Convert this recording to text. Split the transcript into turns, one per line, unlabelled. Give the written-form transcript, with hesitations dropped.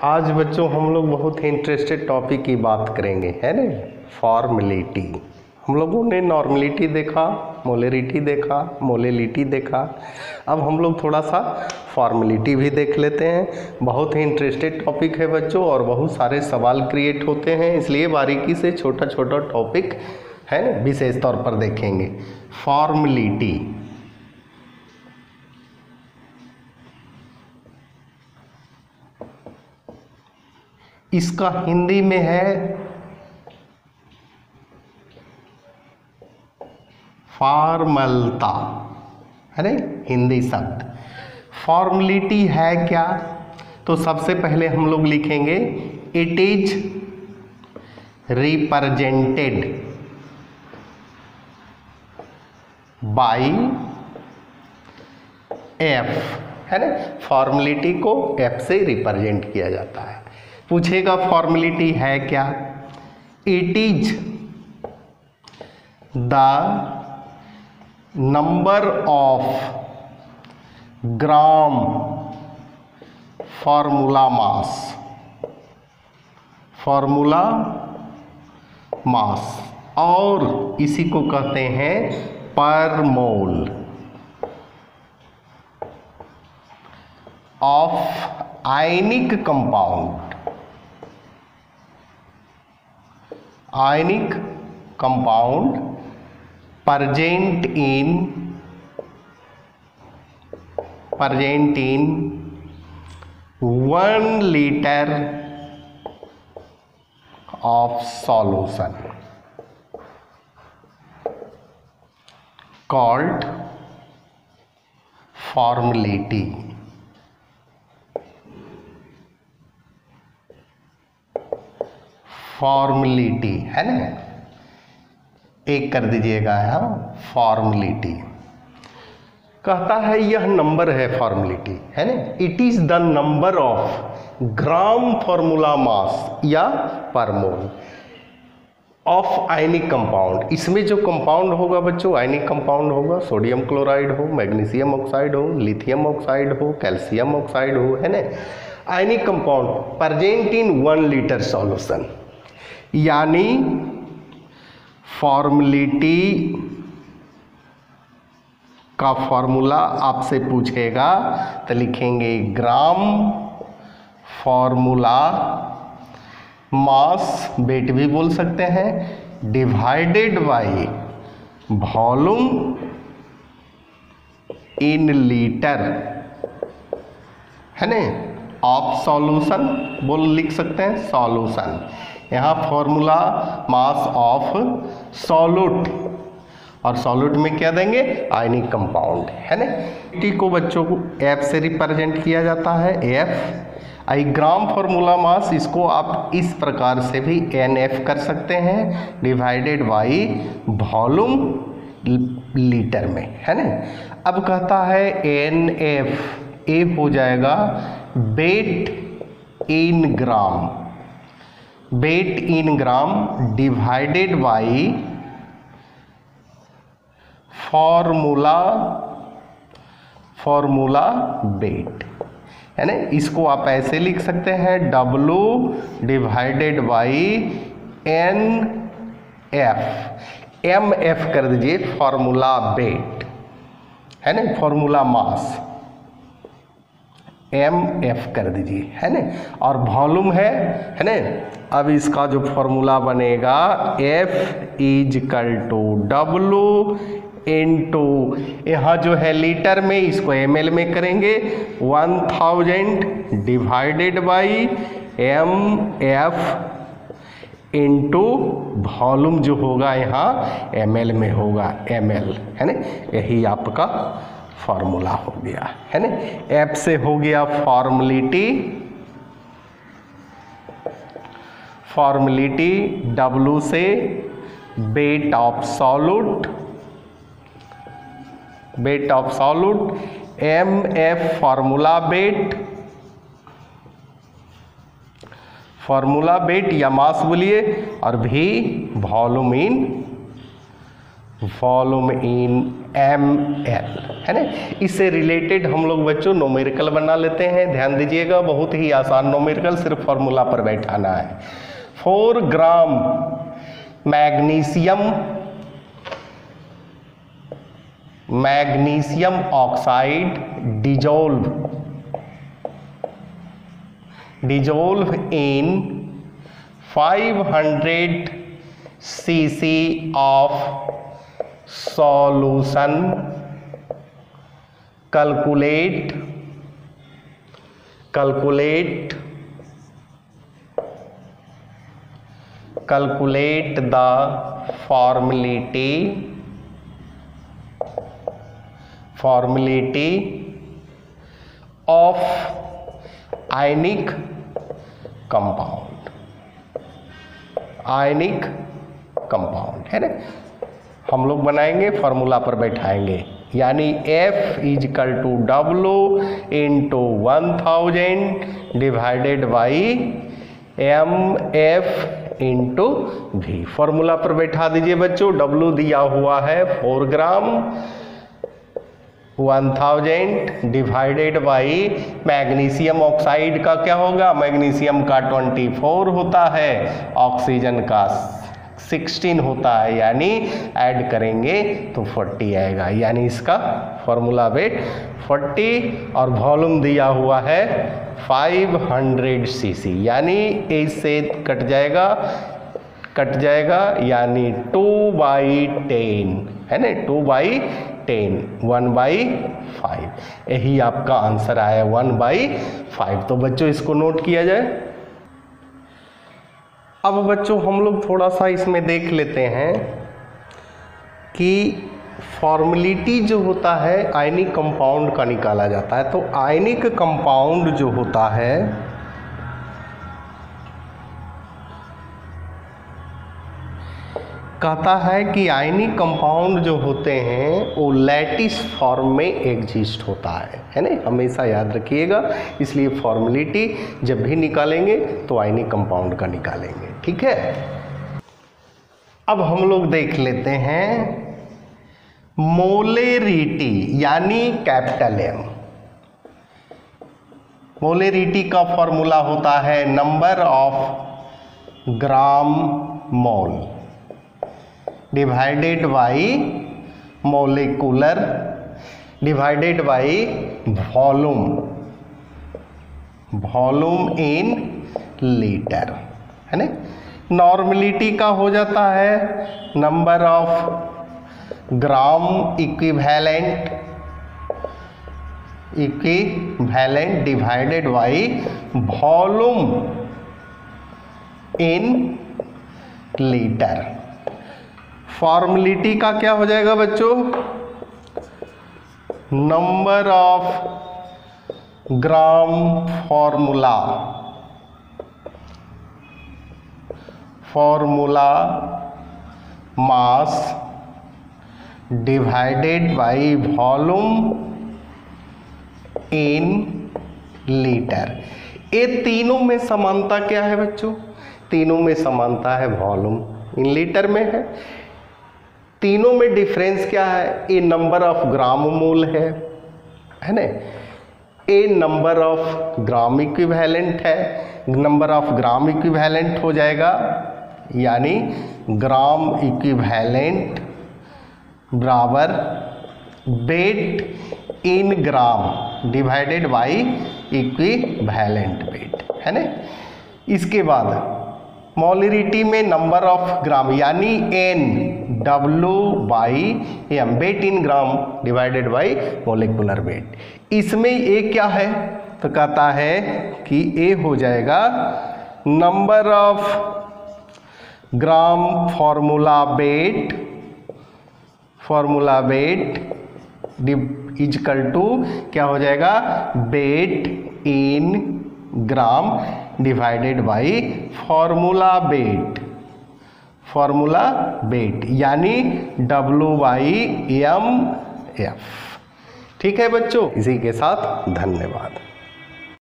आज बच्चों हम लोग बहुत ही इंटरेस्टेड टॉपिक की बात करेंगे, है ना। फॉर्मेलिटी। हम लोगों ने नॉर्मलिटी देखा, मोलरिटी देखा, मोलेलिटी देखा। अब हम लोग थोड़ा सा फॉर्मेलिटी भी देख लेते हैं। बहुत ही इंटरेस्टेड टॉपिक है बच्चों, और बहुत सारे सवाल क्रिएट होते हैं, इसलिए बारीकी से छोटा छोटा टॉपिक है ना विशेष तौर पर देखेंगे। फॉर्मेलिटी, इसका हिंदी में है फॉर्मलता, है ना हिंदी शब्द। फॉर्मेलिटी है क्या? तो सबसे पहले हम लोग लिखेंगे it is represented by F, है ना। फॉर्मेलिटी को एफ से रिप्रेजेंट किया जाता है। पूछेगा फॉर्मेलिटी है क्या? It is the number of gram formula mass, formula mass, और इसी को कहते हैं पर mole of ionic compound, ionic compound present in 1 liter of solution called formality। Formality है ना, एक कर दीजिएगा यहाँ। फॉर्मेलिटी कहता है यह नंबर है, फॉर्मेलिटी है ना। It is the number of gram formula mass या पर मोल ऑफ आयनिक कंपाउंड। इसमें जो कंपाउंड होगा बच्चों, आयनिक कंपाउंड होगा, सोडियम क्लोराइड हो, मैग्नीशियम ऑक्साइड हो, लिथियम ऑक्साइड हो, कैल्शियम ऑक्साइड हो, है ना। Ionic compound present in 1 litre solution, यानी फॉर्मेलिटी का फॉर्मूला आपसे पूछेगा तो लिखेंगे ग्राम फॉर्मूला मास, वेट भी बोल सकते हैं, divided by volume in litre, है ना, ऑफ सॉल्यूशन बोल लिख सकते हैं, सॉल्यूशन। यहाँ फॉर्मूला मास ऑफ सॉल्यूट, और सॉल्यूट में क्या देंगे? आयनिक कंपाउंड, है ना। टी को बच्चों को एफ से रिप्रेजेंट किया जाता है, एफ। आई ग्राम फॉर्मूला मास, इसको आप इस प्रकार से भी एन एफ कर सकते हैं, डिवाइडेड बाई वॉल्यूम लीटर में, है ना। अब कहता है एन एफ, ए हो जाएगा weight in gram, weight in gram divided by formula weight, है ना। इसको आप ऐसे लिख सकते हैं W divided by N F, M F कर दीजिए फॉर्मूला वेट, है ना, फॉर्मूला मास एम एफ कर दीजिए, है ना। और वॉल्यूम है ना। अब इसका जो फॉर्मूला बनेगा F is equal to W into, यहाँ जो है लीटर में, इसको ml में करेंगे, 1000 divided by M F into volume जो होगा यहाँ ml में होगा, ml, है ना। यही आपका फॉर्मूला हो गया, है ना। एफ से हो गया फॉर्मेलिटी, फॉर्मेलिटी W से weight of solute, weight of solute, M F formula weight, formula weight या मास बोलिए, और भी volume in volume in ml, है ना। इससे रिलेटेड हम लोग बच्चों न्यूमेरिकल बना लेते हैं। ध्यान दीजिएगा, बहुत ही आसान न्यूमेरिकल, सिर्फ फॉर्मूला पर बैठाना है। 4 gram magnesium oxide dissolve in 500 cc of solution. Calculate the formality of ionic compound, है ना। हम लोग बनाएंगे, फॉर्मूला पर बैठाएंगे, यानी F = W × 1000 divided by MF × V। Formula पर बैठा दीजिए बच्चों। W दिया हुआ है 4 ग्राम, 1000 डिवाइडेड बाई मैग्नीशियम ऑक्साइड का क्या होगा, मैग्नीशियम का 24 होता है, ऑक्सीजन का 16 होता है, यानी ऐड करेंगे तो 40 आएगा, यानी इसका फॉर्मूला वेट 40 और वॉल्यूम दिया हुआ है 500 cc, यानी इससे कट जाएगा यानी 2/10, है ना। 2/10, 1/5, यही आपका आंसर आया 1/5। तो बच्चों इसको नोट किया जाए। अब बच्चों हम लोग थोड़ा सा इसमें देख लेते हैं कि फॉर्मेलिटी जो होता है आयनिक कंपाउंड का निकाला जाता है। तो आयनिक कंपाउंड जो होता है कहता है कि आयनिक कंपाउंड जो होते हैं वो लैटिस फॉर्म में एग्जिस्ट होता है ना। हमेशा याद रखिएगा, इसलिए फॉर्मेलिटी जब भी निकालेंगे तो आयनिक कंपाउंड का निकालेंगे, ठीक है। अब हम लोग देख लेते हैं मोलेरिटी, यानी कैपिटल M। मोलेरिटी का फॉर्मूला होता है number of gram mole divided by molecular divided by volume in litre, है ना। नॉर्मलिटी का हो जाता है number of gram equivalent divided by volume in litre. Formality का क्या हो जाएगा बच्चों, number of gram formula mass divided by volume in litre. ये तीनों में समानता क्या है बच्चों, तीनों में समानता है वॉल्यूम इन लीटर में है। तीनों में डिफरेंस क्या है, ए नंबर ऑफ ग्राम मोल है ना, A number of gram equivalent है, नंबर ऑफ ग्राम इक्विवेलेंट हो जाएगा, यानी ग्राम इक्विवेलेंट बराबर weight in gram divided by equivalent weight, है ना। इसके बाद मोलरिटी में नंबर ऑफ ग्राम यानी NW/M, weight in gram divided by molecular weight. इसमें ए क्या है तो कहता है कि ए हो जाएगा number of gram formula weight is equal to क्या हो जाएगा, weight in gram divided by formula weight यानी W/MF। ठीक है बच्चों, इसी के साथ धन्यवाद।